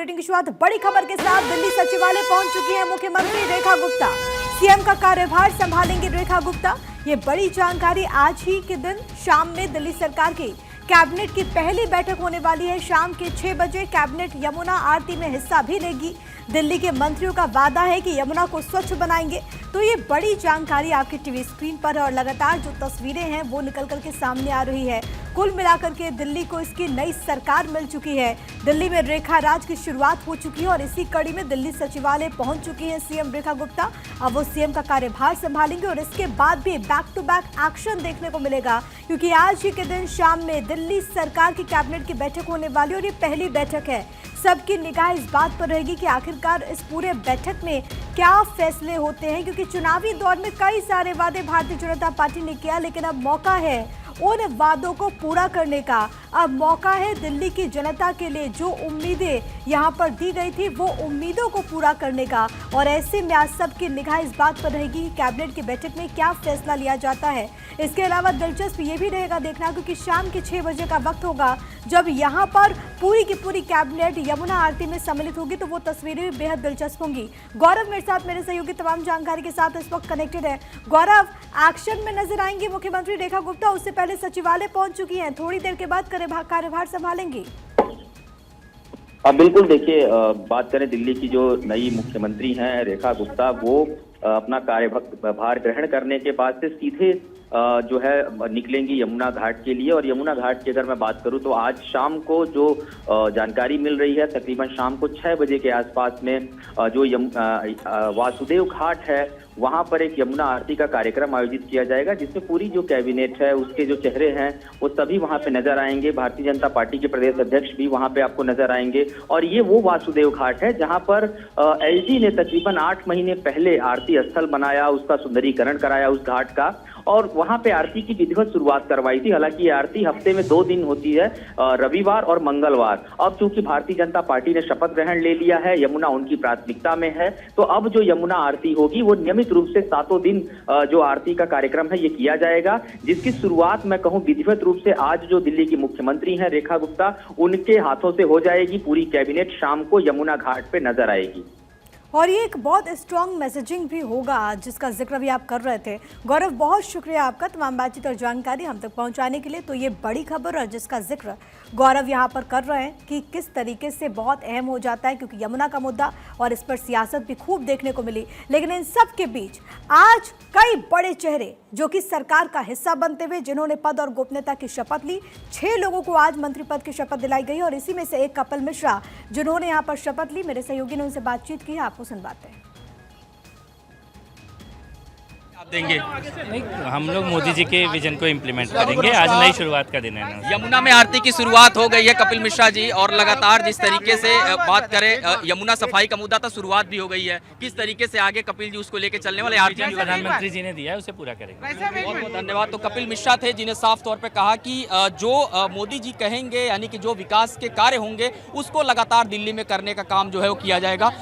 Bulletin की शुरुआत बड़ी खबर के साथ। दिल्ली सचिवालय पहुंच चुकी है मुख्यमंत्री रेखा गुप्ता। सीएम का कार्यभार संभालेंगे रेखा गुप्ता। ये बड़ी जानकारी आज ही के दिन शाम में दिल्ली सरकार की कैबिनेट की पहली बैठक होने वाली है। शाम के 6 बजे कैबिनेट यमुना आरती में हिस्सा भी लेगी। दिल्ली के मंत्रियों का वादा है कि यमुना को स्वच्छ बनाएंगे। तो ये बड़ी जानकारी आपकी टीवी स्क्रीन पर है और लगातार जो तस्वीरें हैं वो निकल कर के सामने आ रही है। कुल मिलाकर के दिल्ली को इसकी नई सरकार मिल चुकी है। दिल्ली में रेखा राज की शुरुआत हो चुकी है और इसी कड़ी में दिल्ली सचिवालय पहुंच चुकी है सीएम रेखा गुप्ता। अब वो सीएम का कार्यभार संभालेंगे और इसके बाद भी बैक टू बैक एक्शन देखने को मिलेगा, क्योंकि आज ही के दिन शाम में दिल्ली सरकार की कैबिनेट की बैठक होने वाली और ये पहली बैठक है। सबकी निगाह इस बात पर रहेगी कि आखिरकार इस पूरे बैठक में क्या फैसले होते हैं, क्योंकि चुनावी दौर में कई सारे वादे भारतीय जनता पार्टी ने किया, लेकिन अब मौका है उन वादों को पूरा करने का। अब मौका है दिल्ली की जनता के लिए जो उम्मीदें यहां पर दी गई थी वो उम्मीदों को पूरा करने का। और ऐसे में आज सबकी निगाह इस बात पर रहेगी कि कैबिनेट की बैठक में क्या फैसला लिया जाता है। इसके अलावा दिलचस्प ये भी रहेगा देखना, क्योंकि शाम के 6 बजे का वक्त होगा जब यहाँ पर पूरी की पूरी कैबिनेट यमुना आरती में सम्मिलित होगी, तो वो तस्वीरें भी बेहद दिलचस्प होंगी। गौरव मेरे साथ, मेरे सहयोगी तमाम जानकारी के साथ इस वक्त कनेक्टेड है। गौरव, एक्शन में नजर आएंगी मुख्यमंत्री रेखा गुप्ता, उससे पहले सचिवालय पहुंच चुकी हैं, थोड़ी देर के बाद कार्यभार संभालेंगी। बिल्कुल, देखिए बात करें दिल्ली की जो नई मुख्यमंत्री हैं रेखा गुप्ता, वो अपना कार्यभार ग्रहण करने के बाद से सीधे जो है निकलेंगी यमुना घाट के लिए। और यमुना घाट की अगर मैं बात करूं तो आज शाम को जो जानकारी मिल रही है, तकरीबन शाम को 6 बजे के आसपास में जो वासुदेव घाट है वहां पर एक यमुना आरती का कार्यक्रम आयोजित किया जाएगा, जिसमें पूरी जो कैबिनेट है उसके जो चेहरे हैं वो सभी वहां पे नजर आएंगे। भारतीय जनता पार्टी के प्रदेश अध्यक्ष भी वहां पे आपको नजर आएंगे। और ये वो वासुदेव घाट है जहां पर एलजी ने तकरीबन 8 महीने पहले आरती स्थल बनाया, उसका सुंदरीकरण कराया उस घाट का, और वहां पे आरती की विधिवत शुरुआत करवाई थी। हालांकि ये आरती हफ्ते में 2 दिन होती है, रविवार और मंगलवार। अब चूंकि भारतीय जनता पार्टी ने शपथ ग्रहण ले लिया है, यमुना उनकी प्राथमिकता में है, तो अब जो यमुना आरती होगी वो नियमित रूप से 7 दिन जो आरती का कार्यक्रम है ये किया जाएगा, जिसकी शुरुआत मैं कहूं विधिवत रूप से आज जो दिल्ली की मुख्यमंत्री हैं रेखा गुप्ता, उनके हाथों से हो जाएगी। पूरी कैबिनेट शाम को यमुना घाट पे नजर आएगी और ये एक बहुत स्ट्रॉन्ग मैसेजिंग भी होगा जिसका जिक्र भी आप कर रहे थे। गौरव, बहुत शुक्रिया आपका तमाम बातचीत और जानकारी हम तक पहुंचाने के लिए। तो ये बड़ी खबर और जिसका जिक्र गौरव यहाँ पर कर रहे हैं कि किस तरीके से बहुत अहम हो जाता है, क्योंकि यमुना का मुद्दा और इस पर सियासत भी खूब देखने को मिली। लेकिन इन सब के बीच आज कई बड़े चेहरे जो कि सरकार का हिस्सा बनते हुए जिन्होंने पद और गोपनीयता की शपथ ली, 6 लोगों को आज मंत्री पद की शपथ दिलाई गई और इसी में से एक कपिल मिश्रा जिन्होंने यहाँ पर शपथ ली। मेरे सहयोगी ने उनसे बातचीत की है, आपको सुनवाते हैं। देंगे नहीं, हम लोग मोदी जी के विजन को इम्प्लीमेंट करेंगे। आज नई शुरुआत का दिन है। यमुना में आरती की शुरुआत हो गई है कपिल मिश्रा जी, और लगातार जिस तरीके से बात करें यमुना सफाई का मुद्दा था, शुरुआत भी हो गई है। किस तरीके से आगे कपिल जी उसको लेके चलने वाले? आरती प्रधानमंत्री जी ने दिया है, उसे पूरा करेंगे। बहुत बहुत धन्यवाद। तो कपिल मिश्रा थे जिन्हें साफ तौर पे कहा कि जो मोदी जी कहेंगे, यानी कि जो विकास के कार्य होंगे उसको लगातार दिल्ली में करने का काम जो है वो किया जाएगा।